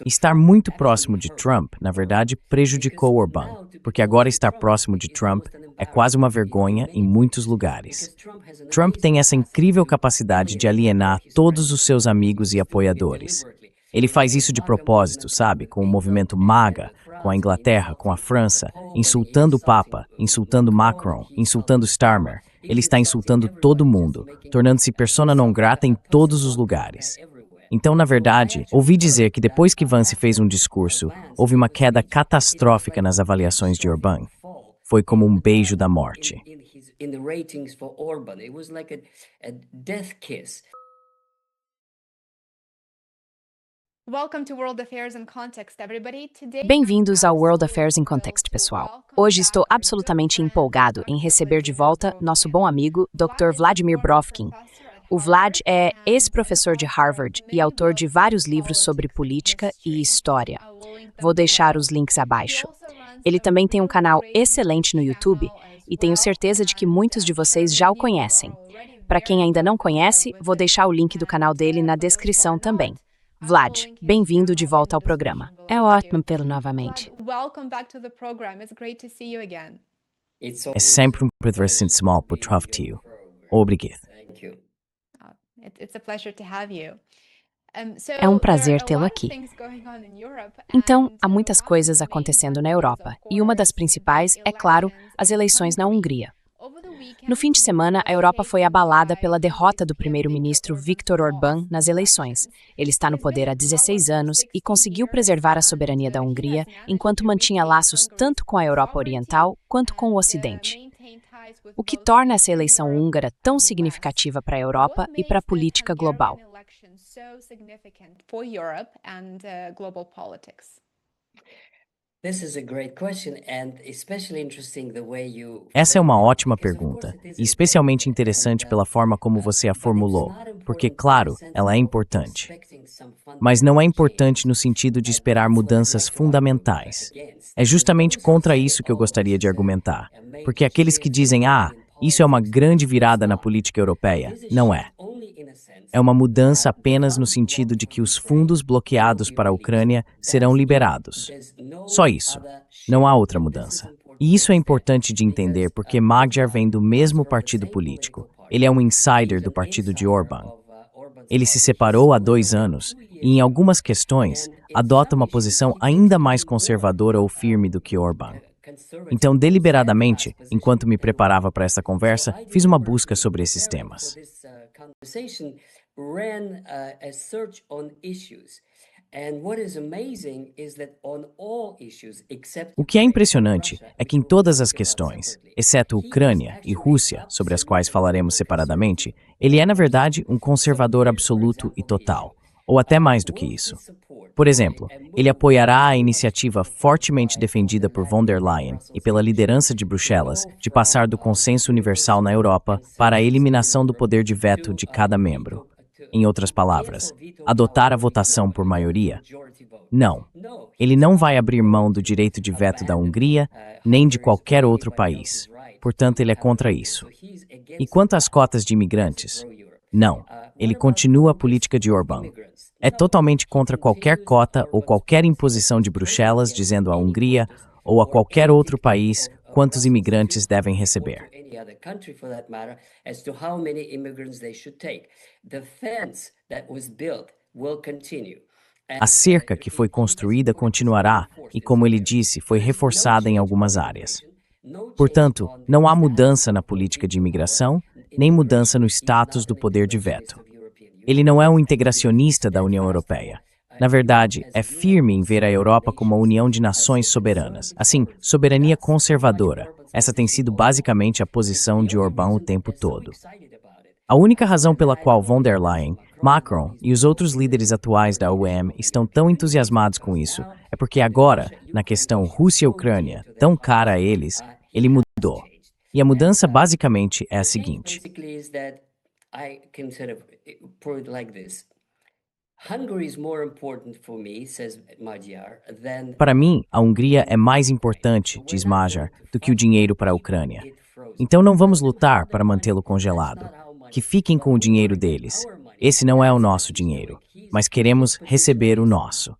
Estar muito próximo de Trump, na verdade, prejudicou Orbán, porque agora estar próximo de Trump é quase uma vergonha em muitos lugares. Trump tem essa incrível capacidade de alienar todos os seus amigos e apoiadores. Ele faz isso de propósito, sabe? Com o movimento MAGA, com a Inglaterra, com a França, insultando o Papa, insultando Macron, insultando Starmer. Ele está insultando todo mundo, tornando-se persona non grata em todos os lugares. Então, na verdade, ouvi dizer que depois que Vance fez um discurso, houve uma queda catastrófica nas avaliações de Orbán. Foi como um beijo da morte. Bem-vindos ao World Affairs in Context, pessoal. Hoje estou absolutamente empolgado em receber de volta nosso bom amigo, Dr. Vladimir Brovkin. O Vlad é ex-professor de Harvard e autor de vários livros sobre política e história. Vou deixar os links abaixo. Ele também tem um canal excelente no YouTube e tenho certeza de que muitos de vocês já o conhecem. Para quem ainda não conhece, vou deixar o link do canal dele na descrição também. Vlad, bem-vindo de volta ao programa. É ótimo vê-lo novamente. É sempre um prazer sentir-me por trás-te. Obrigado. É um prazer tê-lo aqui. Então, há muitas coisas acontecendo na Europa, e uma das principais é, claro, as eleições na Hungria. No fim de semana, a Europa foi abalada pela derrota do primeiro-ministro Viktor Orbán nas eleições. Ele está no poder há 16 anos e conseguiu preservar a soberania da Hungria enquanto mantinha laços tanto com a Europa Oriental quanto com o Ocidente. O que torna essa eleição húngara tão significativa para a Europa e para a política global? Essa é uma ótima pergunta, e especialmente interessante pela forma como você a formulou, porque, claro, ela é importante. Mas não é importante no sentido de esperar mudanças fundamentais. É justamente contra isso que eu gostaria de argumentar, porque aqueles que dizem, isso é uma grande virada na política europeia, não é. É uma mudança apenas no sentido de que os fundos bloqueados para a Ucrânia serão liberados. Só isso. Não há outra mudança. E isso é importante de entender porque Magyar vem do mesmo partido político. Ele é um insider do partido de Orbán. Ele se separou há 2 anos e, em algumas questões, adota uma posição ainda mais conservadora ou firme do que Orbán. Então, deliberadamente, enquanto me preparava para essa conversa, fiz uma busca sobre esses temas. O que é impressionante é que em todas as questões, exceto Ucrânia e Rússia, sobre as quais falaremos separadamente, ele é, na verdade, um conservador absoluto e total, ou até mais do que isso. Por exemplo, ele apoiará a iniciativa fortemente defendida por von der Leyen e pela liderança de Bruxelas de passar do consenso universal na Europa para a eliminação do poder de veto de cada membro. Em outras palavras, adotar a votação por maioria? Não. Ele não vai abrir mão do direito de veto da Hungria, nem de qualquer outro país. Portanto, ele é contra isso. E quanto às cotas de imigrantes? Não. Ele continua a política de Orbán. É totalmente contra qualquer cota ou qualquer imposição de Bruxelas dizendo à Hungria ou a qualquer outro país quantos imigrantes devem receber. A cerca que foi construída continuará e, como ele disse, foi reforçada em algumas áreas. Portanto, não há mudança na política de imigração, nem mudança no status do poder de veto. Ele não é um integracionista da União Europeia. Na verdade, é firme em ver a Europa como uma união de nações soberanas. Assim, soberania conservadora. Essa tem sido basicamente a posição de Orbán o tempo todo. A única razão pela qual von der Leyen, Macron e os outros líderes atuais da UEM estão tão entusiasmados com isso é porque agora, na questão Rússia-Ucrânia, tão cara a eles, ele mudou. E a mudança basicamente é a seguinte. Para mim, a Hungria é mais importante, diz Magyar, do que o dinheiro para a Ucrânia. Então não vamos lutar para mantê-lo congelado. Que fiquem com o dinheiro deles. esse não é o nosso dinheiro, mas queremos receber o nosso.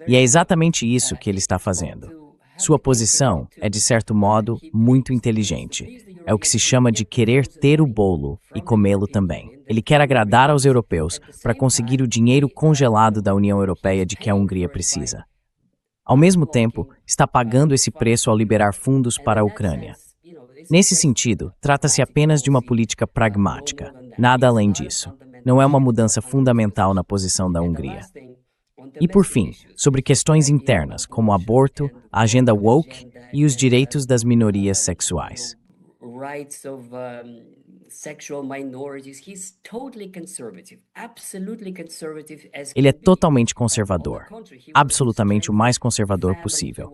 E é exatamente isso que ele está fazendo. Sua posição é, de certo modo, muito inteligente. É o que se chama de querer ter o bolo e comê-lo também. Ele quer agradar aos europeus para conseguir o dinheiro congelado da União Europeia de que a Hungria precisa. Ao mesmo tempo, está pagando esse preço ao liberar fundos para a Ucrânia. Nesse sentido, trata-se apenas de uma política pragmática, nada além disso. Não é uma mudança fundamental na posição da Hungria. E por fim, sobre questões internas, como aborto, a agenda woke e os direitos das minorias sexuais. Ele é totalmente conservador, absolutamente o mais conservador possível.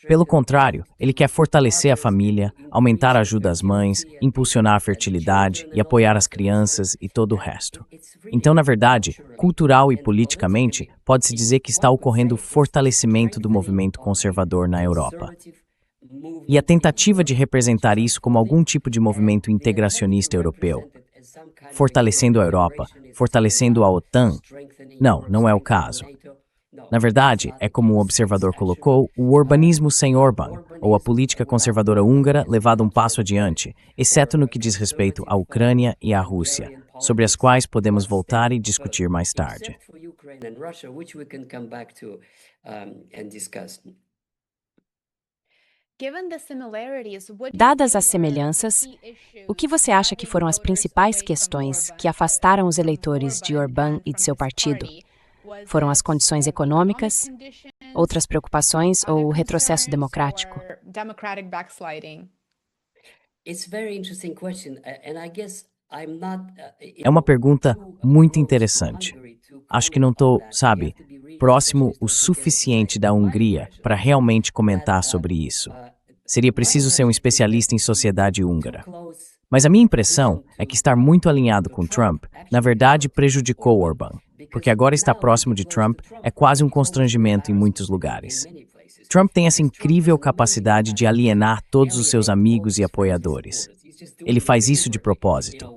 Pelo contrário, ele quer fortalecer a família, aumentar a ajuda às mães, impulsionar a fertilidade e apoiar as crianças e todo o resto. Então, na verdade, cultural e politicamente, pode-se dizer que está ocorrendo o fortalecimento do movimento conservador na Europa. E a tentativa de representar isso como algum tipo de movimento integracionista europeu, fortalecendo a Europa, fortalecendo a OTAN, não é o caso. Na verdade, é como o observador colocou, o urbanismo sem Orbán, ou a política conservadora húngara levada um passo adiante, exceto no que diz respeito à Ucrânia e à Rússia, sobre as quais podemos voltar e discutir mais tarde. Dadas as semelhanças, o que você acha que foram as principais questões que afastaram os eleitores de Orbán e de seu partido? Foram as condições econômicas, outras preocupações ou o retrocesso democrático? É uma pergunta muito interessante. Acho que não estou, próximo o suficiente da Hungria para realmente comentar sobre isso. Seria preciso ser um especialista em sociedade húngara. Mas a minha impressão é que estar muito alinhado com Trump, na verdade, prejudicou Orbán, porque agora estar próximo de Trump é quase um constrangimento em muitos lugares. Trump tem essa incrível capacidade de alienar todos os seus amigos e apoiadores. Ele faz isso de propósito,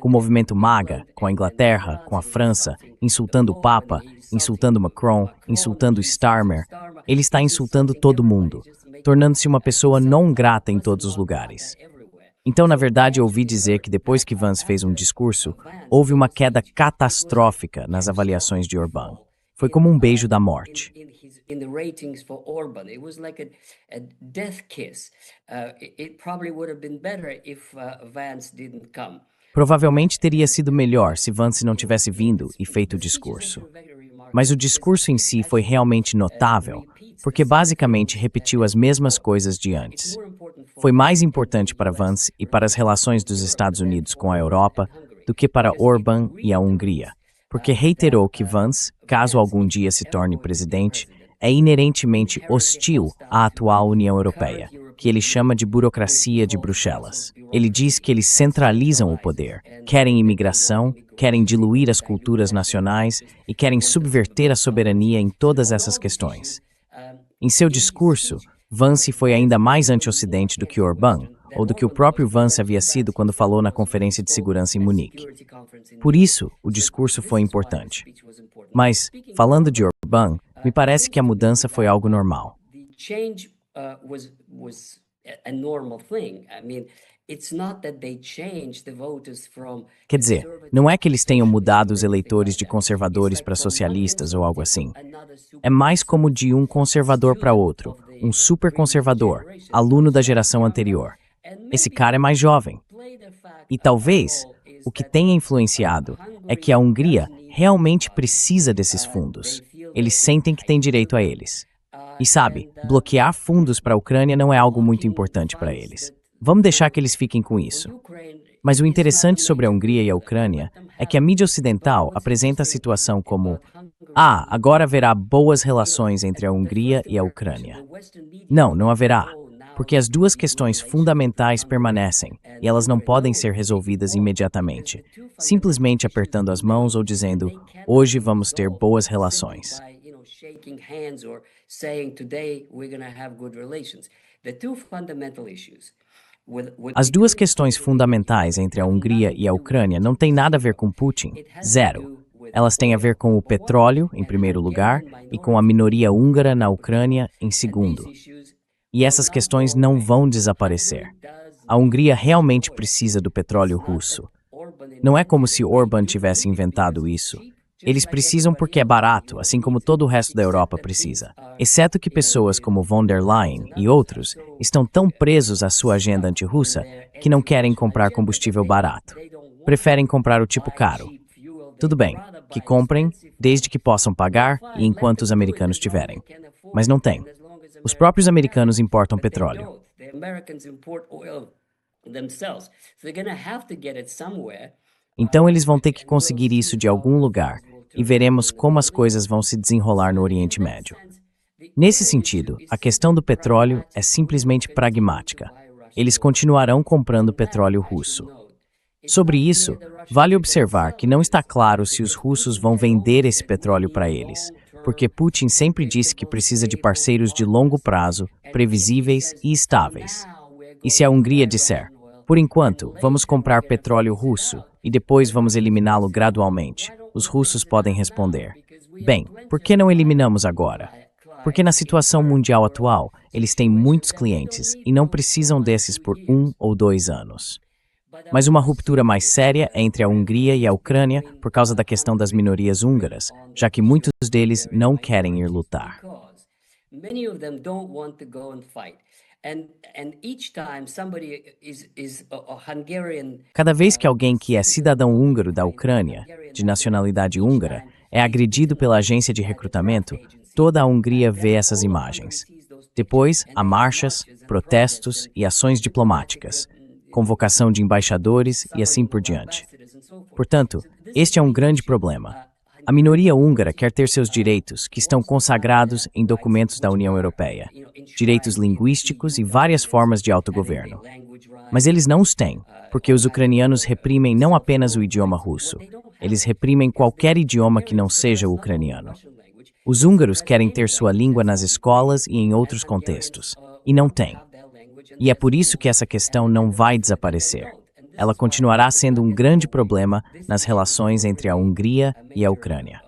com o movimento MAGA, com a Inglaterra, com a França, insultando o Papa, insultando Macron, insultando Starmer. Ele está insultando todo mundo, tornando-se uma pessoa não grata em todos os lugares. Então, na verdade, eu ouvi dizer que depois que Vance fez um discurso, houve uma queda catastrófica nas avaliações de Orbán. Foi como um beijo da morte. Provavelmente teria sido melhor se Vance não tivesse vindo e feito o discurso. Mas o discurso em si foi realmente notável, porque basicamente repetiu as mesmas coisas de antes. Foi mais importante para Vance e para as relações dos Estados Unidos com a Europa do que para Orbán e a Hungria, porque reiterou que Vance, caso algum dia se torne presidente, é inerentemente hostil à atual União Europeia, que ele chama de burocracia de Bruxelas. Ele diz que eles centralizam o poder, querem imigração, querem diluir as culturas nacionais e querem subverter a soberania em todas essas questões. Em seu discurso, Vance foi ainda mais anti-ocidente do que Orbán, ou do que o próprio Vance havia sido quando falou na Conferência de Segurança em Munique. Por isso, o discurso foi importante. Mas, falando de Orbán, me parece que a mudança foi algo normal. Quer dizer, não é que eles tenham mudado os eleitores de conservadores para socialistas ou algo assim. É mais como de um conservador para outro, um super conservador, aluno da geração anterior. Esse cara é mais jovem. E talvez o que tenha influenciado é que a Hungria realmente precisa desses fundos. Eles sentem que têm direito a eles. E bloquear fundos para a Ucrânia não é algo muito importante para eles. Vamos deixar que eles fiquem com isso. Mas o interessante sobre a Hungria e a Ucrânia é que a mídia ocidental apresenta a situação como agora haverá boas relações entre a Hungria e a Ucrânia. Não haverá, porque as duas questões fundamentais permanecem e elas não podem ser resolvidas imediatamente, simplesmente apertando as mãos ou dizendo, hoje vamos ter boas relações. As duas questões fundamentais entre a Hungria e a Ucrânia não têm nada a ver com Putin. Zero. Elas têm a ver com o petróleo, em primeiro lugar, e com a minoria húngara na Ucrânia, em segundo. E essas questões não vão desaparecer. A Hungria realmente precisa do petróleo russo. Não é como se Orbán tivesse inventado isso. Eles precisam porque é barato, assim como todo o resto da Europa precisa. Exceto que pessoas como von der Leyen e outros estão tão presos à sua agenda antirrussa que não querem comprar combustível barato. Preferem comprar o tipo caro. Tudo bem, que comprem, desde que possam pagar e enquanto os americanos tiverem. Mas não tem. Os próprios americanos importam petróleo. Então eles vão ter que conseguir isso de algum lugar e veremos como as coisas vão se desenrolar no Oriente Médio. Nesse sentido, a questão do petróleo é simplesmente pragmática. Eles continuarão comprando petróleo russo. Sobre isso, vale observar que não está claro se os russos vão vender esse petróleo para eles, porque Putin sempre disse que precisa de parceiros de longo prazo, previsíveis e estáveis. E se a Hungria disser, por enquanto, vamos comprar petróleo russo e depois vamos eliminá-lo gradualmente, os russos podem responder, bem, por que não eliminamos agora? Porque na situação mundial atual, eles têm muitos clientes e não precisam desses por 1 ou 2 anos. Mas uma ruptura mais séria é entre a Hungria e a Ucrânia por causa da questão das minorias húngaras, já que muitos deles não querem ir lutar. Cada vez que alguém que é cidadão húngaro da Ucrânia, de nacionalidade húngara, é agredido pela agência de recrutamento, toda a Hungria vê essas imagens. Depois, há marchas, protestos e ações diplomáticas, convocação de embaixadores e assim por diante. Portanto, este é um grande problema. A minoria húngara quer ter seus direitos, que estão consagrados em documentos da União Europeia, direitos linguísticos e várias formas de autogoverno. Mas eles não os têm, porque os ucranianos reprimem não apenas o idioma russo, eles reprimem qualquer idioma que não seja o ucraniano. Os húngaros querem ter sua língua nas escolas e em outros contextos, e não têm. E é por isso que essa questão não vai desaparecer. Ela continuará sendo um grande problema nas relações entre a Hungria e a Ucrânia.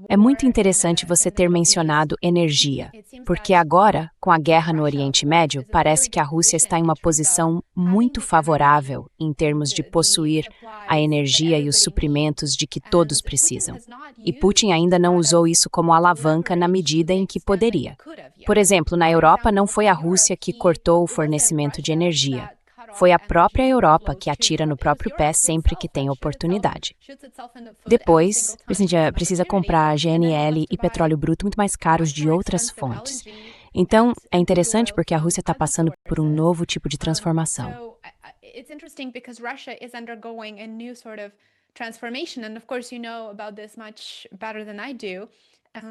É muito interessante você ter mencionado energia, porque agora, com a guerra no Oriente Médio, parece que a Rússia está em uma posição muito favorável em termos de possuir a energia e os suprimentos de que todos precisam. E Putin ainda não usou isso como alavanca na medida em que poderia. Por exemplo, na Europa não foi a Rússia que cortou o fornecimento de energia. Foi a própria Europa que atira no próprio pé sempre que tem oportunidade. Depois, precisa comprar GNL e petróleo bruto muito mais caros de outras fontes. Então, é interessante porque a Rússia está passando por um novo tipo de transformação.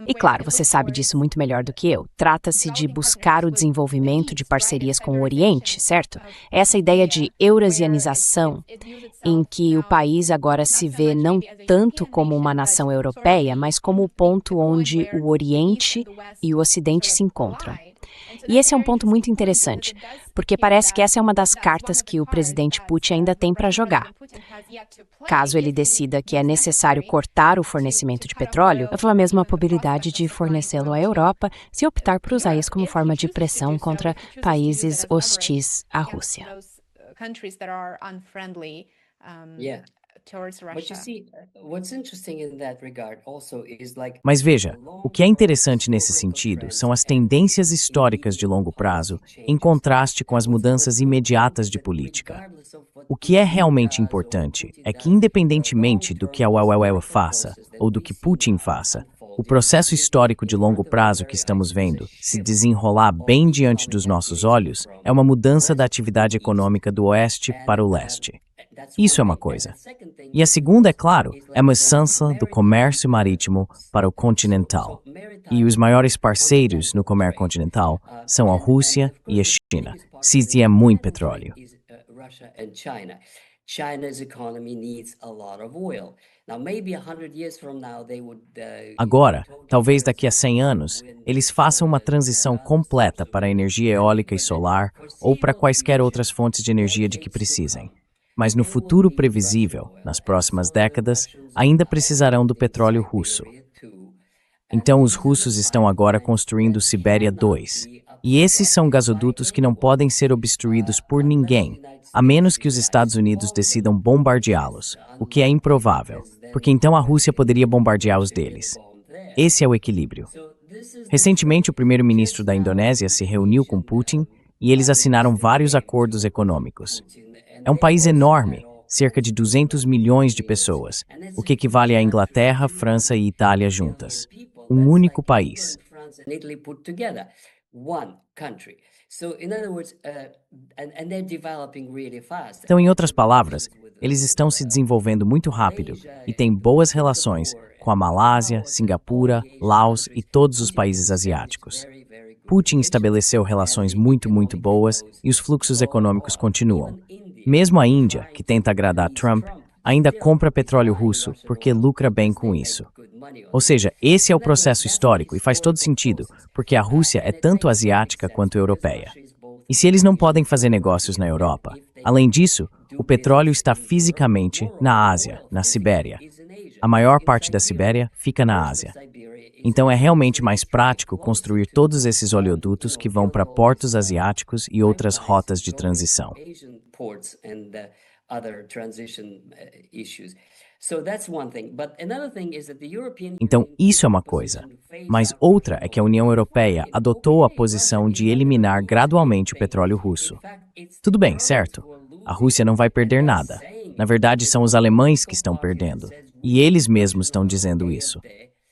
E claro, você sabe disso muito melhor do que eu. Trata-se de buscar o desenvolvimento de parcerias com o Oriente, certo? Essa ideia de eurasianização, em que o país agora se vê não tanto como uma nação europeia, mas como o ponto onde o Oriente e o Ocidente se encontram. E esse é um ponto muito interessante, porque parece que essa é uma das cartas que o presidente Putin ainda tem para jogar. Caso ele decida que é necessário cortar o fornecimento de petróleo, há a mesma probabilidade de fornecê-lo à Europa se optar por usar isso como forma de pressão contra países hostis à Rússia. Mas veja, o que é interessante nesse sentido são as tendências históricas de longo prazo em contraste com as mudanças imediatas de política. O que é realmente importante é que, independentemente do que a UAE faça ou do que Putin faça, o processo histórico de longo prazo que estamos vendo se desenrolar bem diante dos nossos olhos é uma mudança da atividade econômica do oeste para o leste. Isso é uma coisa. E a segunda, é claro, é uma mudança do comércio marítimo para o continental. E os maiores parceiros no comércio continental são a Rússia e a China. Se tem muito petróleo. China's economy needs a lot of oil. Now, maybe 100 years from now, they would. Agora, talvez daqui a 100 anos, eles façam uma transição completa para a energia eólica e solar ou para quaisquer outras fontes de energia de que precisem. Mas no futuro previsível, nas próximas décadas, ainda precisarão do petróleo russo. Então os russos estão agora construindo o Sibéria 2. E esses são gasodutos que não podem ser obstruídos por ninguém, a menos que os Estados Unidos decidam bombardeá-los, o que é improvável, porque então a Rússia poderia bombardear os deles. Esse é o equilíbrio. Recentemente, o primeiro-ministro da Indonésia se reuniu com Putin e eles assinaram vários acordos econômicos. É um país enorme, cerca de 200 milhões de pessoas, o que equivale à Inglaterra, França e Itália juntas. Um único país. Então, em outras palavras, eles estão se desenvolvendo muito rápido e têm boas relações com a Malásia, Singapura, Laos e todos os países asiáticos. Putin estabeleceu relações muito boas e os fluxos econômicos continuam. Mesmo a Índia, que tenta agradar Trump, ainda compra petróleo russo porque lucra bem com isso. Ou seja, esse é o processo histórico e faz todo sentido, porque a Rússia é tanto asiática quanto europeia. E se eles não podem fazer negócios na Europa, além disso, o petróleo está fisicamente na Ásia, na Sibéria. A maior parte da Sibéria fica na Ásia. Então é realmente mais prático construir todos esses oleodutos que vão para portos asiáticos e outras rotas de transição. Então, isso é uma coisa. Mas outra é que a União Europeia adotou a posição de eliminar gradualmente o petróleo russo. Tudo bem, certo? A Rússia não vai perder nada. Na verdade, são os alemães que estão perdendo. E eles mesmos estão dizendo isso.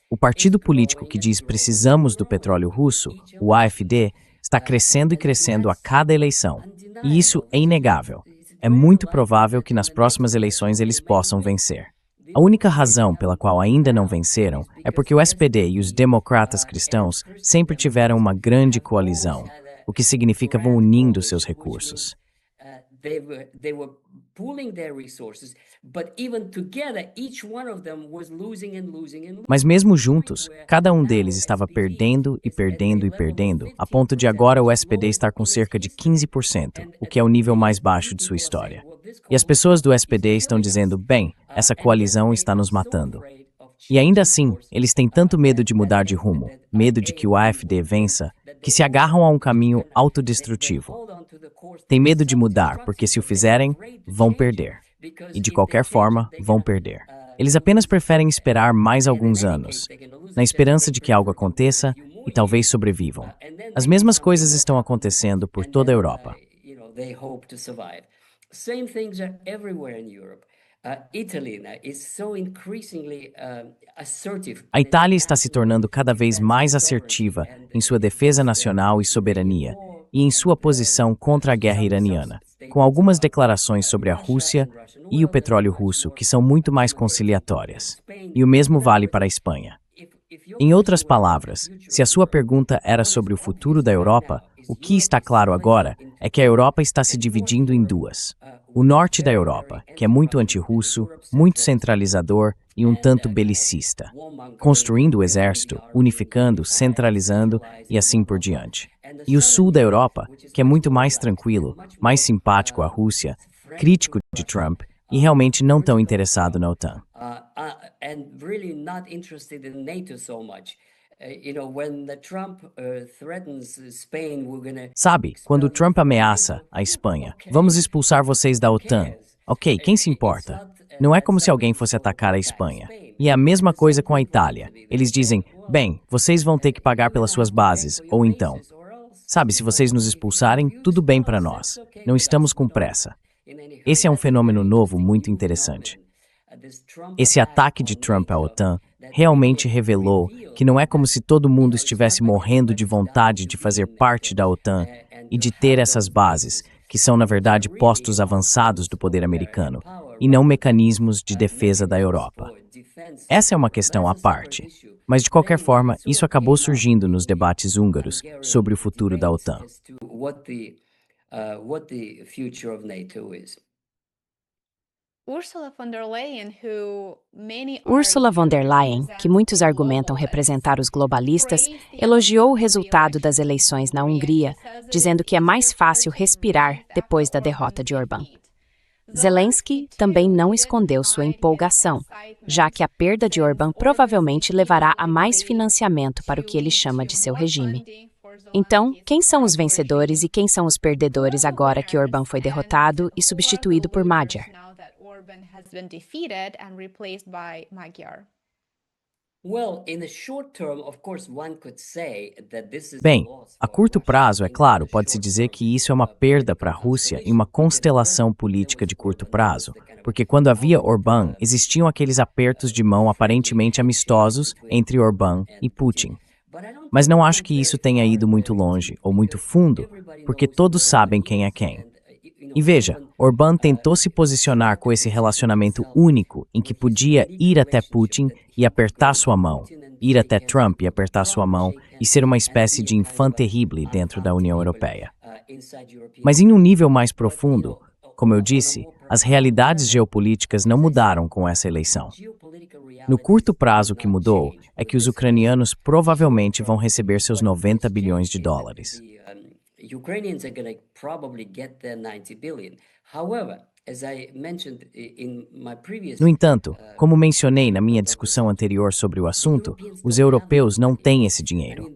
O partido político que diz precisamos do petróleo russo, o AfD, está crescendo e crescendo a cada eleição. E isso é inegável. É muito provável que nas próximas eleições eles possam vencer. A única razão pela qual ainda não venceram é porque o SPD e os democratas cristãos sempre tiveram uma grande coalizão, o que significa vão unindo seus recursos. Mas mesmo juntos, cada um deles estava perdendo, a ponto de agora o SPD estar com cerca de 15%, o que é o nível mais baixo de sua história. E as pessoas do SPD estão dizendo, bem, essa coalizão está nos matando. E ainda assim, eles têm tanto medo de mudar de rumo, medo de que o AfD vença, que se agarram a um caminho autodestrutivo. Tem medo de mudar, porque se o fizerem, vão perder. E de qualquer forma, vão perder. Eles apenas preferem esperar mais alguns anos, na esperança de que algo aconteça e talvez sobrevivam. As mesmas coisas estão acontecendo por toda a Europa. A Itália está se tornando cada vez mais assertiva em sua defesa nacional e soberania e em sua posição contra a guerra iraniana, com algumas declarações sobre a Rússia e o petróleo russo que são muito mais conciliatórias. E o mesmo vale para a Espanha. Em outras palavras, se a sua pergunta era sobre o futuro da Europa, o que está claro agora é que a Europa está se dividindo em duas. O norte da Europa, que é muito antirrusso, muito centralizador e um tanto belicista, construindo o exército, unificando, centralizando e assim por diante. E o sul da Europa, que é muito mais tranquilo, mais simpático à Rússia, crítico de Trump e realmente não tão interessado na OTAN. Sabe, quando Trump ameaça a Espanha, vamos expulsar vocês da OTAN. Ok, quem se importa? Não é como se alguém fosse atacar a Espanha. E é a mesma coisa com a Itália. Eles dizem, bem, vocês vão ter que pagar pelas suas bases, ou então. Sabe, se vocês nos expulsarem, tudo bem para nós. Não estamos com pressa. Esse é um fenômeno novo muito interessante. Esse ataque de Trump à OTAN realmente revelou que não é como se todo mundo estivesse morrendo de vontade de fazer parte da OTAN e de ter essas bases, que são, na verdade, postos avançados do poder americano, e não mecanismos de defesa da Europa. Essa é uma questão à parte, mas de qualquer forma, isso acabou surgindo nos debates húngaros sobre o futuro da OTAN. Ursula von der Leyen, que muitos argumentam representar os globalistas, elogiou o resultado das eleições na Hungria, dizendo que é mais fácil respirar depois da derrota de Orbán. Zelensky também não escondeu sua empolgação, já que a perda de Orbán provavelmente levará a mais financiamento para o que ele chama de seu regime. Então, quem são os vencedores e quem são os perdedores agora que Orbán foi derrotado e substituído por Magyar? Bem, a curto prazo, é claro, pode-se dizer que isso é uma perda para a Rússia em uma constelação política de curto prazo, porque quando havia Orbán, existiam aqueles apertos de mão aparentemente amistosos entre Orbán e Putin. Mas não acho que isso tenha ido muito longe ou muito fundo, porque todos sabem quem é quem. E veja, Orbán tentou se posicionar com esse relacionamento único em que podia ir até Putin e apertar sua mão, ir até Trump e apertar sua mão e ser uma espécie de enfant terrible dentro da União Europeia. Mas em um nível mais profundo, como eu disse, as realidades geopolíticas não mudaram com essa eleição. No curto prazo, o que mudou é que os ucranianos provavelmente vão receber seus 90 bilhões de dólares. Ukrainians are going to probably get their 90 billion. However, as I mentioned in my previous No entanto, como mencionei na minha discussão anterior sobre o assunto, os europeus não têm esse dinheiro.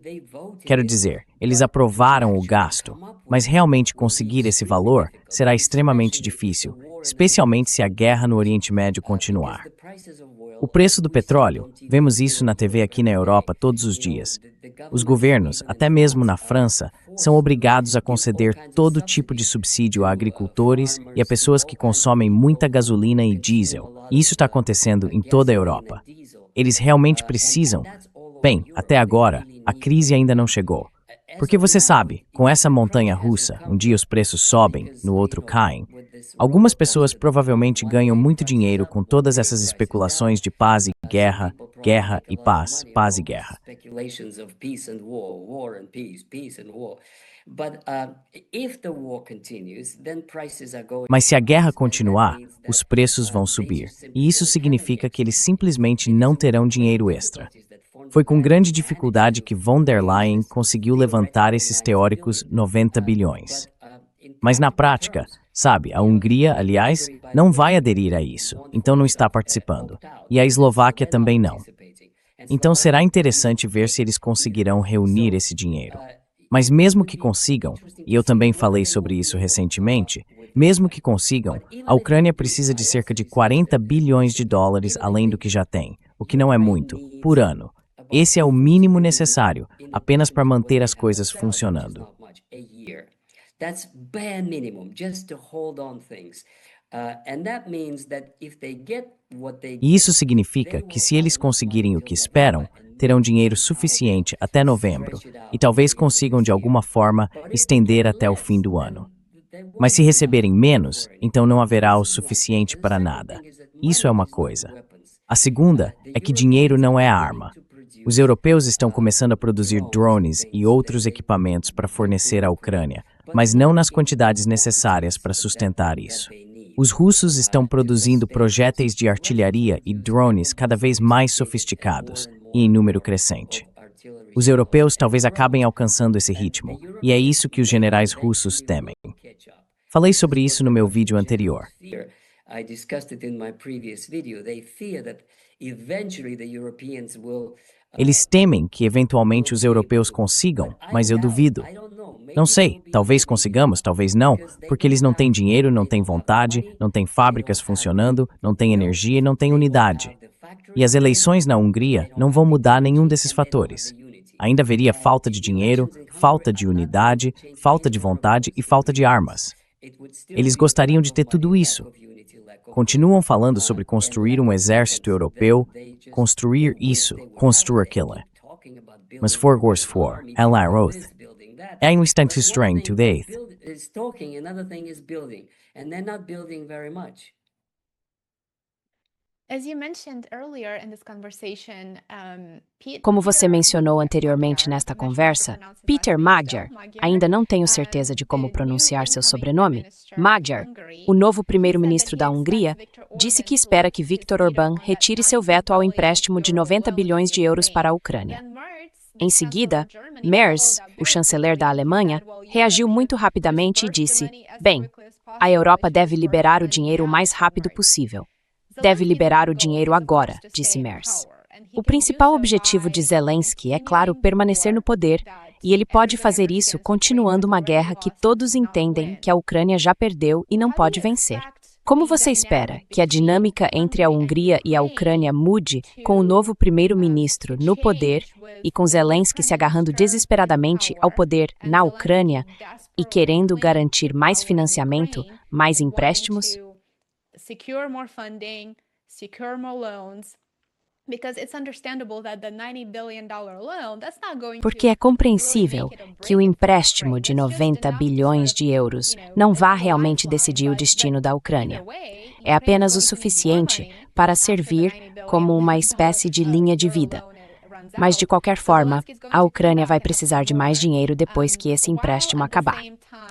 Quero dizer, eles aprovaram o gasto, mas realmente conseguir esse valor será extremamente difícil, especialmente se a guerra no Oriente Médio continuar. O preço do petróleo, vemos isso na TV aqui na Europa todos os dias. Os governos, até mesmo na França, são obrigados a conceder todo tipo de subsídio a agricultores e a pessoas que consomem muita gasolina e diesel. E isso está acontecendo em toda a Europa. Eles realmente precisam. Bem, até agora, a crise ainda não chegou. Porque você sabe, com essa montanha russa, um dia os preços sobem, no outro caem. Algumas pessoas provavelmente ganham muito dinheiro com todas essas especulações de paz e guerra, guerra e paz, paz e guerra. Mas se a guerra continuar, os preços vão subir, e isso significa que eles simplesmente não terão dinheiro extra. Foi com grande dificuldade que von der Leyen conseguiu levantar esses teóricos 90 bilhões. Mas na prática, sabe, a Hungria, aliás, não vai aderir a isso, então não está participando. E a Eslováquia também não. Então será interessante ver se eles conseguirão reunir esse dinheiro. Mas mesmo que consigam, e eu também falei sobre isso recentemente, mesmo que consigam, a Ucrânia precisa de cerca de 40 bilhões de dólares além do que já tem, o que não é muito, por ano. Esse é o mínimo necessário, apenas para manter as coisas funcionando. That's bare minimum, just to hold on things. And that means that if they get what they E isso significa que se eles conseguirem o que esperam, terão dinheiro suficiente até novembro, e talvez consigam de alguma forma estender até o fim do ano. Mas se receberem menos, então não haverá o suficiente para nada. Isso é uma coisa. A segunda é que dinheiro não é arma. Os europeus estão começando a produzir drones e outros equipamentos para fornecer à Ucrânia, mas não nas quantidades necessárias para sustentar isso. Os russos estão produzindo projéteis de artilharia e drones cada vez mais sofisticados e em número crescente. Os europeus talvez acabem alcançando esse ritmo, e é isso que os generais russos temem. Falei sobre isso no meu vídeo anterior. I discussed it in my previous video. They fear that eventually the Europeans will Eles temem que eventualmente os europeus consigam, mas eu duvido. Não sei, talvez consigamos, talvez não, porque eles não têm dinheiro, não têm vontade, não têm fábricas funcionando, não têm energia e não têm unidade. E as eleições na Hungria não vão mudar nenhum desses fatores. Ainda haveria falta de dinheiro, falta de unidade, falta de vontade e falta de armas. Eles gostariam de ter tudo isso. Continuam falando sobre construir um exército europeu, construir isso, construir aquilo. Mas forgors for, ela roth. É um instante estranho to death. Como você mencionou anteriormente nesta conversa, Peter Magyar, ainda não tenho certeza de como pronunciar seu sobrenome, Magyar, o novo primeiro-ministro da Hungria, disse que espera que Viktor Orbán retire seu veto ao empréstimo de 90 bilhões de euros para a Ucrânia. Em seguida, Merz, o chanceler da Alemanha, reagiu muito rapidamente e disse: "Bem, a Europa deve liberar o dinheiro o mais rápido possível. Deve liberar o dinheiro agora", disse Merz. O principal objetivo de Zelensky é, claro, permanecer no poder, e ele pode fazer isso continuando uma guerra que todos entendem que a Ucrânia já perdeu e não pode vencer. Como você espera que a dinâmica entre a Hungria e a Ucrânia mude com o novo primeiro-ministro no poder e com Zelensky se agarrando desesperadamente ao poder na Ucrânia e querendo garantir mais financiamento, mais empréstimos? Porque é compreensível que o empréstimo de 90 bilhões de euros não vá realmente decidir o destino da Ucrânia. É apenas o suficiente para servir como uma espécie de linha de vida. Mas, de qualquer forma, a Ucrânia vai precisar de mais dinheiro depois que esse empréstimo acabar.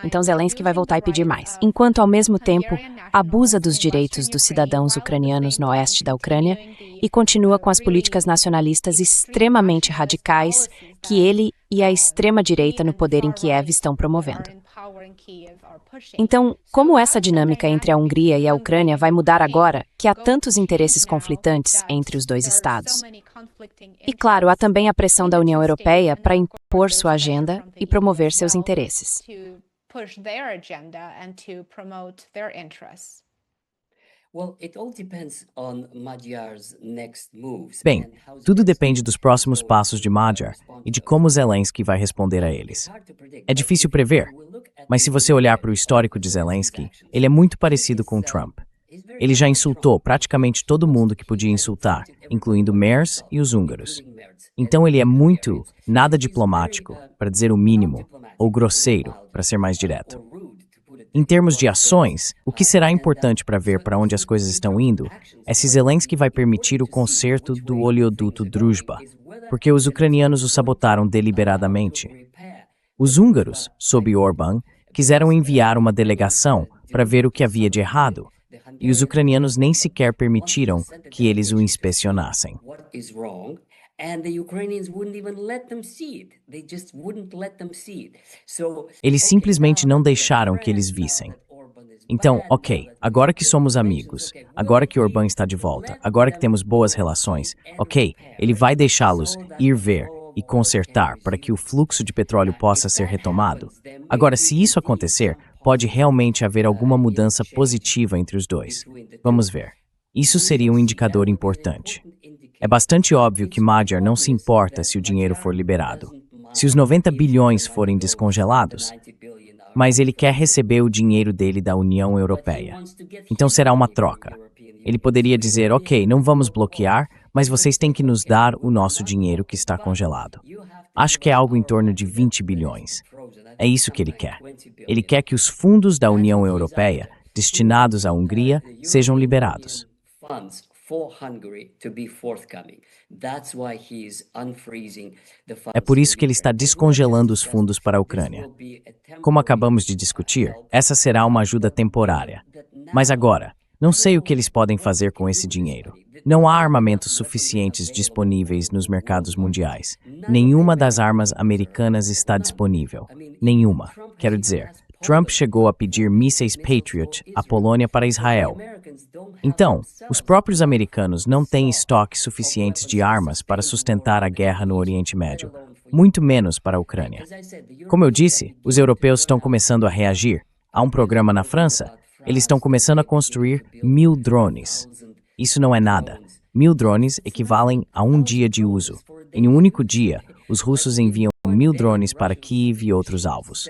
Então Zelensky vai voltar e pedir mais. Enquanto, ao mesmo tempo, abusa dos direitos dos cidadãos ucranianos no oeste da Ucrânia e continua com as políticas nacionalistas extremamente radicais que ele e a extrema-direita no poder em Kiev estão promovendo. Então, como essa dinâmica entre a Hungria e a Ucrânia vai mudar agora que há tantos interesses conflitantes entre os dois estados? E, claro, há também a pressão da União Europeia para impor sua agenda e promover seus interesses. Bem, tudo depende dos próximos passos de Magyar e de como Zelensky vai responder a eles. É difícil prever, mas se você olhar para o histórico de Zelensky, ele é muito parecido com Trump. Ele já insultou praticamente todo mundo que podia insultar, incluindo Merz e os húngaros. Então ele é muito nada diplomático, para dizer o mínimo, ou grosseiro, para ser mais direto. Em termos de ações, o que será importante para ver para onde as coisas estão indo é se Zelensky vai permitir o conserto do oleoduto Druzhba, porque os ucranianos o sabotaram deliberadamente. Os húngaros, sob Orbán, quiseram enviar uma delegação para ver o que havia de errado, e os ucranianos nem sequer permitiram que eles o inspecionassem. Eles simplesmente não deixaram que eles vissem. Então, ok, agora que somos amigos, agora que Orbán está de volta, agora que temos boas relações, ok, ele vai deixá-los ir ver e consertar para que o fluxo de petróleo possa ser retomado. Agora, se isso acontecer, pode realmente haver alguma mudança positiva entre os dois. Vamos ver. Isso seria um indicador importante. É bastante óbvio que Magyar não se importa se o dinheiro for liberado, se os 90 bilhões forem descongelados, mas ele quer receber o dinheiro dele da União Europeia. Então será uma troca. Ele poderia dizer, ok, não vamos bloquear, mas vocês têm que nos dar o nosso dinheiro que está congelado. Acho que é algo em torno de 20 bilhões. É isso que ele quer. Ele quer que os fundos da União Europeia, destinados à Hungria, sejam liberados. É por isso que ele está descongelando os fundos para a Ucrânia. Como acabamos de discutir, essa será uma ajuda temporária. Mas agora, não sei o que eles podem fazer com esse dinheiro. Não há armamentos suficientes disponíveis nos mercados mundiais. Nenhuma das armas americanas está disponível. Nenhuma. Quero dizer, Trump chegou a pedir mísseis Patriot à Polônia para Israel. Então, os próprios americanos não têm estoques suficientes de armas para sustentar a guerra no Oriente Médio, muito menos para a Ucrânia. Como eu disse, os europeus estão começando a reagir. Há um programa na França, eles estão começando a construir 1000 drones. Isso não é nada. 1000 drones equivalem a um dia de uso. Em um único dia, os russos enviam 1000 drones para Kiev e outros alvos.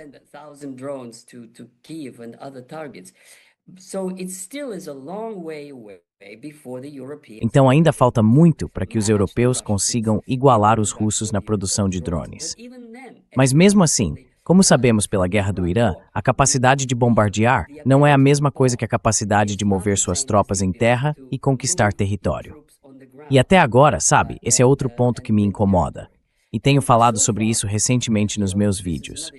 Então ainda falta muito para que os europeus consigam igualar os russos na produção de drones. Mas mesmo assim, Como sabemos pela guerra do Irã, a capacidade de bombardear não é a mesma coisa que a capacidade de mover suas tropas em terra e conquistar território. E até agora, sabe, esse é outro ponto que me incomoda. E tenho falado sobre isso recentemente nos meus vídeos.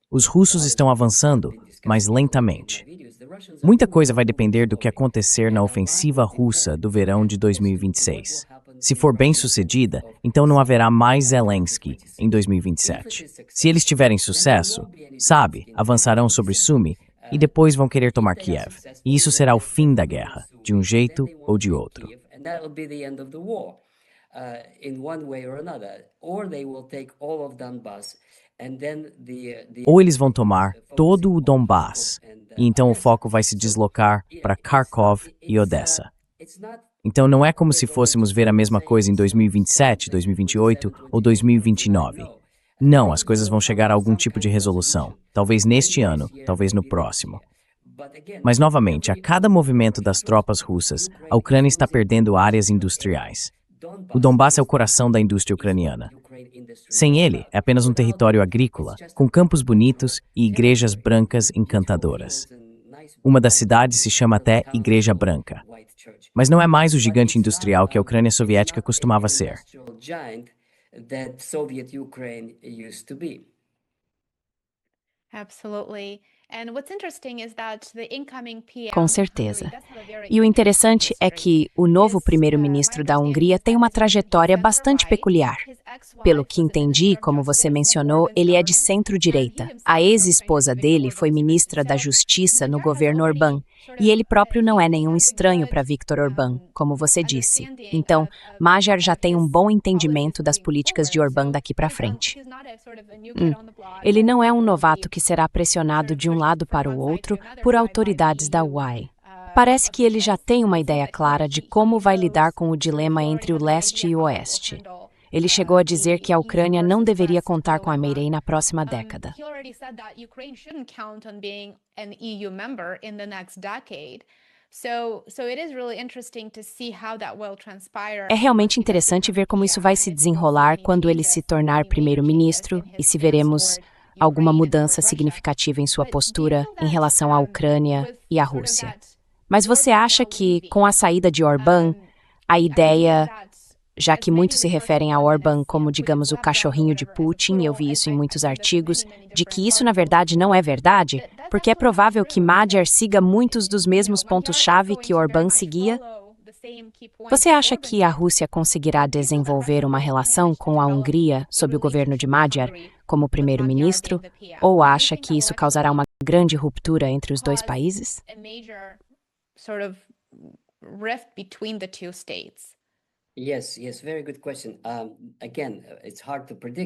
Os russos estão avançando, mas lentamente. Muita coisa vai depender do que acontecer na ofensiva russa do verão de 2026. Se for bem sucedida, então não haverá mais Zelensky em 2027. Se eles tiverem sucesso, sabe, avançarão sobre Sumy e depois vão querer tomar Kiev. E isso será o fim da guerra, de um jeito ou de outro. Ou eles vão tomar todo o Donbass, e então o foco vai se deslocar para Kharkov e Odessa. Então não é como se fôssemos ver a mesma coisa em 2027, 2028 ou 2029. Não, as coisas vão chegar a algum tipo de resolução. Talvez neste ano, talvez no próximo. Mas novamente, a cada movimento das tropas russas, a Ucrânia está perdendo áreas industriais. O Donbass é o coração da indústria ucraniana. Sem ele, é apenas um território agrícola, com campos bonitos e igrejas brancas encantadoras. Uma das cidades se chama até Igreja Branca. Mas não é mais o gigante industrial que a Ucrânia soviética costumava ser. Com certeza. E o interessante é que o novo primeiro-ministro da Hungria tem uma trajetória bastante peculiar. Pelo que entendi, como você mencionou, ele é de centro-direita. A ex-esposa dele foi ministra da Justiça no governo Orbán, e ele próprio não é nenhum estranho para Viktor Orbán, como você disse. Então, Magyar já tem um bom entendimento das políticas de Orbán daqui para frente. Ele não é um novato que será pressionado de um lado para o outro por autoridades da UAE. Parece que ele já tem uma ideia clara de como vai lidar com o dilema entre o leste e o oeste. Ele chegou a dizer que a Ucrânia não deveria contar com a Meirei na próxima década. É realmente interessante ver como isso vai se desenrolar quando ele se tornar primeiro-ministro e se veremos alguma mudança significativa em sua postura em relação à Ucrânia e à Rússia. Mas você acha que, com a saída de Orbán, a ideia, já que muitos se referem a Orbán como, digamos, o cachorrinho de Putin, e eu vi isso em muitos artigos, de que isso na verdade não é verdade, porque é provável que Magyar siga muitos dos mesmos pontos-chave que Orbán seguia? Você acha que a Rússia conseguirá desenvolver uma relação com a Hungria sob o governo de Magyar como primeiro-ministro, ou acha que isso causará uma grande ruptura entre os dois países?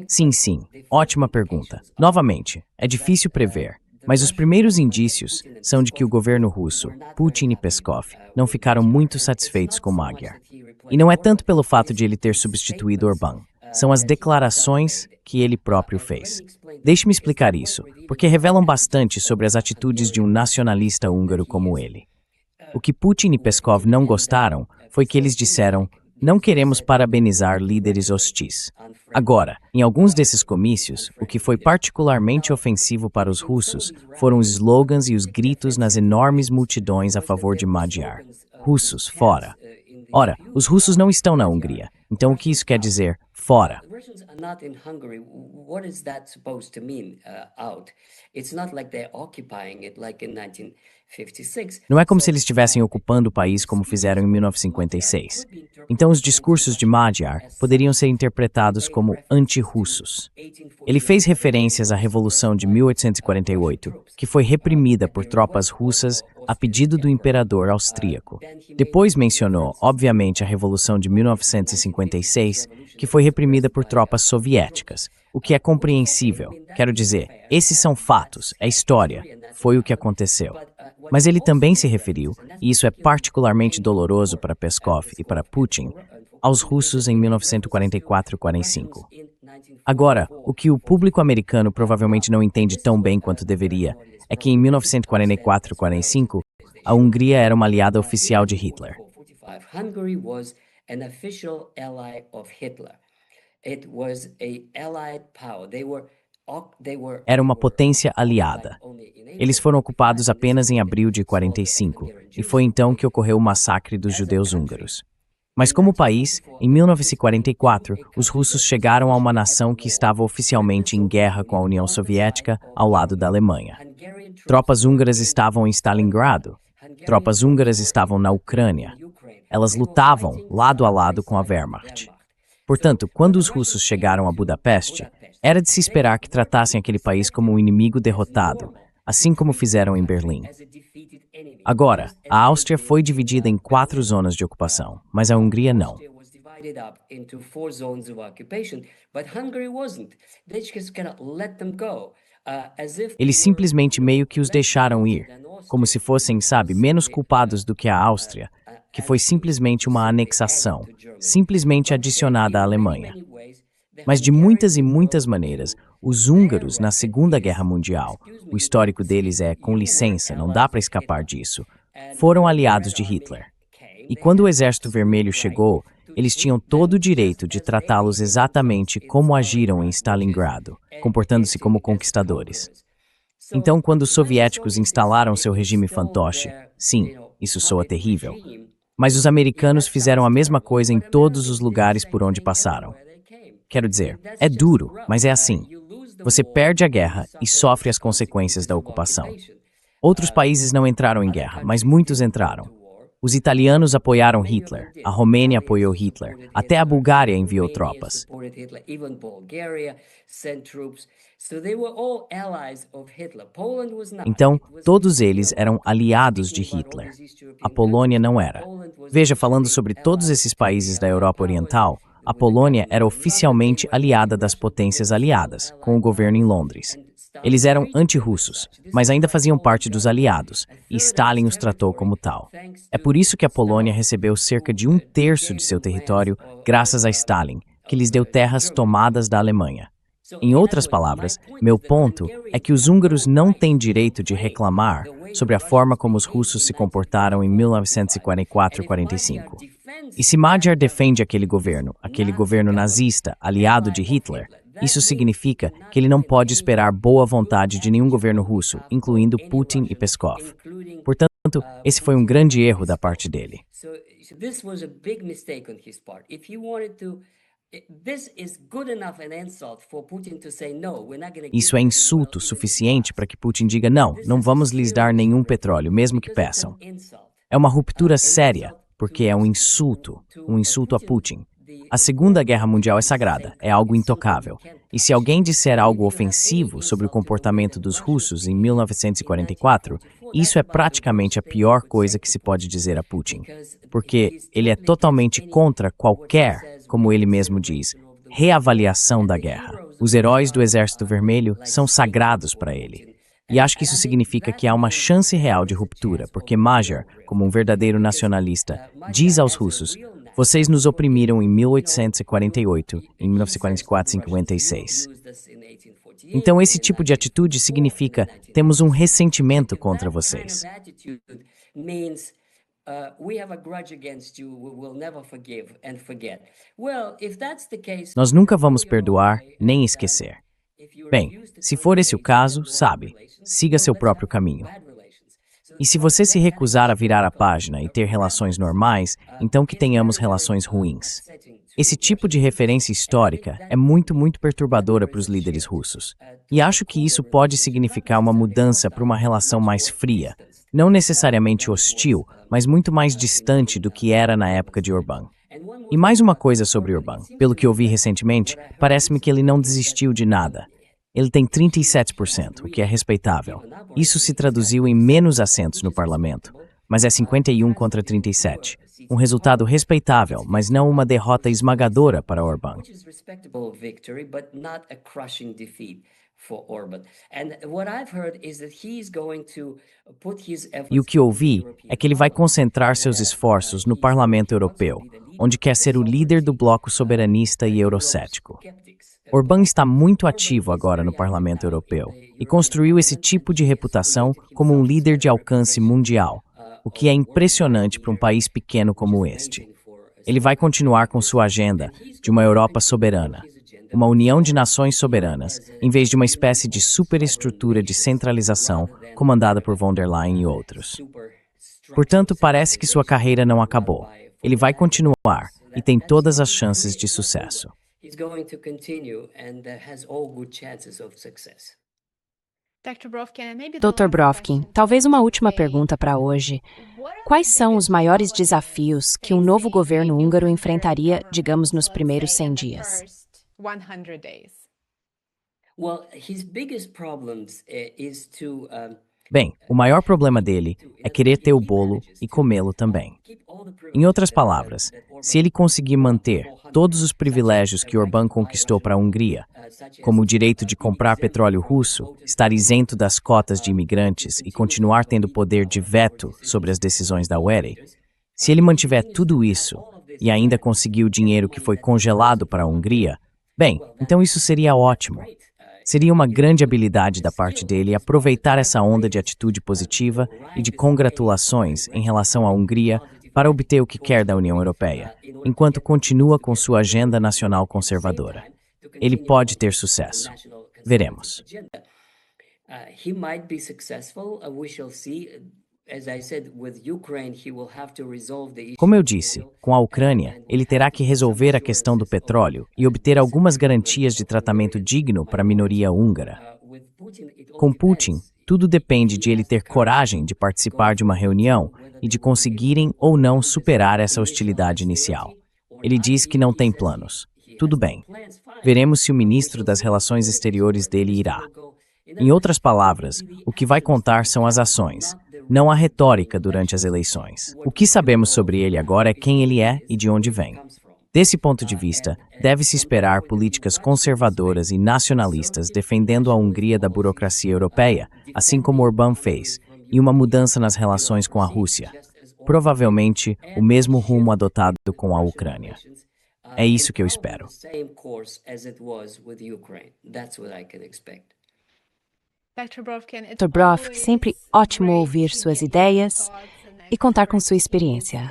Sim, ótima pergunta. Novamente, é difícil prever, mas os primeiros indícios são de que o governo russo, Putin e Peskov, não ficaram muito satisfeitos com Magyar. E não é tanto pelo fato de ele ter substituído Orbán, são as declarações que ele próprio fez. Deixe-me explicar isso, porque revelam bastante sobre as atitudes de um nacionalista húngaro como ele. O que Putin e Peskov não gostaram foi que eles disseram: "Não queremos parabenizar líderes hostis." Agora, em alguns desses comícios, o que foi particularmente ofensivo para os russos foram os slogans e os gritos nas enormes multidões a favor de Magyar. Russos, fora. Ora, os russos não estão na Hungria, então o que isso quer dizer? Fora. Não é como se eles estivessem ocupando o país como fizeram em 1956. Então os discursos de Magyar poderiam ser interpretados como anti-russos. Ele fez referências à Revolução de 1848, que foi reprimida por tropas russas a pedido do imperador austríaco. Depois mencionou, obviamente, a Revolução de 1956, que foi reprimida por tropas soviéticas, o que é compreensível. Quero dizer, esses são fatos, é história, foi o que aconteceu. Mas ele também se referiu, e isso é particularmente doloroso para Peskov e para Putin, aos russos em 1944-45. Agora, o que o público americano provavelmente não entende tão bem quanto deveria é que em 1944-45, a Hungria era uma aliada oficial de Hitler. It was an allied power. They were Era uma potência aliada. Eles foram ocupados apenas em abril de 45, e foi então que ocorreu o massacre dos judeus húngaros. Mas como país, em 1944, os russos chegaram a uma nação que estava oficialmente em guerra com a União Soviética ao lado da Alemanha. Tropas húngaras estavam em Stalingrado. Tropas húngaras estavam na Ucrânia. Elas lutavam lado a lado com a Wehrmacht. Portanto, quando os russos chegaram a Budapeste, era de se esperar que tratassem aquele país como um inimigo derrotado, assim como fizeram em Berlim. Agora, a Áustria foi dividida em 4 zonas de ocupação, mas a Hungria não. Eles simplesmente meio que os deixaram ir, como se fossem, sabe, menos culpados do que a Áustria, que foi simplesmente uma anexação, simplesmente adicionada à Alemanha. Mas de muitas e muitas maneiras, os húngaros na Segunda Guerra Mundial, o histórico deles é, com licença, não dá para escapar disso, foram aliados de Hitler. E quando o Exército Vermelho chegou, eles tinham todo o direito de tratá-los exatamente como agiram em Stalingrado, comportando-se como conquistadores. Então, quando os soviéticos instalaram seu regime fantoche, sim, isso soa terrível, mas os americanos fizeram a mesma coisa em todos os lugares por onde passaram. Quero dizer, é duro, mas é assim. Você perde a guerra e sofre as consequências da ocupação. Outros países não entraram em guerra, mas muitos entraram. Os italianos apoiaram Hitler, a Romênia apoiou Hitler, até a Bulgária enviou tropas. Então, todos eles eram aliados de Hitler. A Polônia não era. Veja, falando sobre todos esses países da Europa Oriental, a Polônia era oficialmente aliada das potências aliadas, com o governo em Londres. Eles eram anti-russos, mas ainda faziam parte dos aliados, e Stalin os tratou como tal. É por isso que a Polônia recebeu cerca de 1/3 de seu território graças a Stalin, que lhes deu terras tomadas da Alemanha. Em outras palavras, meu ponto é que os húngaros não têm direito de reclamar sobre a forma como os russos se comportaram em 1944-45. E se Magyar defende aquele governo nazista, aliado de Hitler, isso significa que ele não pode esperar boa vontade de nenhum governo russo, incluindo Putin e Peskov. Portanto, esse foi um grande erro da parte dele. Isso é insulto suficiente para que Putin diga não, não vamos lhes dar nenhum petróleo, mesmo que peçam. É uma ruptura séria, porque é um insulto a Putin. A Segunda Guerra Mundial é sagrada, é algo intocável. E se alguém disser algo ofensivo sobre o comportamento dos russos em 1944, isso é praticamente a pior coisa que se pode dizer a Putin. Porque ele é totalmente contra qualquer, como ele mesmo diz, reavaliação da guerra. Os heróis do Exército Vermelho são sagrados para ele. E acho que isso significa que há uma chance real de ruptura, porque Magyar, como um verdadeiro nacionalista, diz aos russos: vocês nos oprimiram em 1848, em 1944 e 56. Então esse tipo de atitude significa temos um ressentimento contra vocês. Nós nunca vamos perdoar nem esquecer. Bem, se for esse o caso, sabe, siga seu próprio caminho. E se você se recusar a virar a página e ter relações normais, então que tenhamos relações ruins. Esse tipo de referência histórica é muito perturbadora para os líderes russos. E acho que isso pode significar uma mudança para uma relação mais fria, não necessariamente hostil, mas muito mais distante do que era na época de Orbán. E mais uma coisa sobre Orbán. Pelo que ouvi recentemente, parece-me que ele não desistiu de nada. Ele tem 37%, o que é respeitável. Isso se traduziu em menos assentos no parlamento, mas é 51 contra 37. Um resultado respeitável, mas não uma derrota esmagadora para Orbán. E o que ouvi é que ele vai concentrar seus esforços no Parlamento Europeu, onde quer ser o líder do bloco soberanista e eurocético. Orbán está muito ativo agora no Parlamento Europeu e construiu esse tipo de reputação como um líder de alcance mundial, o que é impressionante para um país pequeno como este. Ele vai continuar com sua agenda de uma Europa soberana. uma união de nações soberanas, em vez de uma espécie de superestrutura de centralização comandada por von der Leyen e outros. Portanto, parece que sua carreira não acabou. Ele vai continuar e tem todas as chances de sucesso. Dr. Brovkin, talvez uma última pergunta para hoje. Quais são os maiores desafios que um novo governo húngaro enfrentaria, digamos, nos primeiros 100 dias? Well, his biggest problems is to Bem, o maior problema dele é querer ter o bolo e comê-lo também. Em outras palavras, se ele conseguir manter todos os privilégios que Orbán conquistou para a Hungria, como o direito de comprar petróleo russo, estar isento das cotas de imigrantes e continuar tendo poder de veto sobre as decisões da UE, se ele mantiver tudo isso e ainda conseguir o dinheiro que foi congelado para a Hungria, bem, então isso seria ótimo. Seria uma grande habilidade da parte dele aproveitar essa onda de atitude positiva e de congratulações em relação à Hungria para obter o que quer da União Europeia, enquanto continua com sua agenda nacional conservadora. Ele pode ter sucesso. Veremos. He might be successful. We shall see. As I said, with Ukraine, he will have to resolve the issue. Como eu disse, com a Ucrânia, ele terá que resolver a questão do petróleo e obter algumas garantias de tratamento digno para a minoria húngara. Com Putin, tudo depende de ele ter coragem de participar de uma reunião e de conseguirem ou não superar essa hostilidade inicial. Ele diz que não tem planos. Tudo bem. Veremos se o ministro das Relações Exteriores dele irá. Em outras palavras, o que vai contar são as ações, não a retórica durante as eleições. O que sabemos sobre ele agora é quem ele é e de onde vem. Desse ponto de vista, deve-se esperar políticas conservadoras e nacionalistas defendendo a Hungria da burocracia europeia, assim como Orbán fez, e uma mudança nas relações com a Rússia. Provavelmente, o mesmo rumo adotado com a Ucrânia. É isso que eu espero. Dr. Brovkin, sempre ótimo ouvir suas ideias e contar com sua experiência.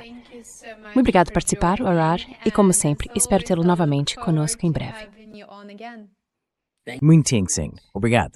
Muito obrigado por participar, Orar, e como sempre, espero tê-lo novamente conosco em breve. Muito sim. Obrigado.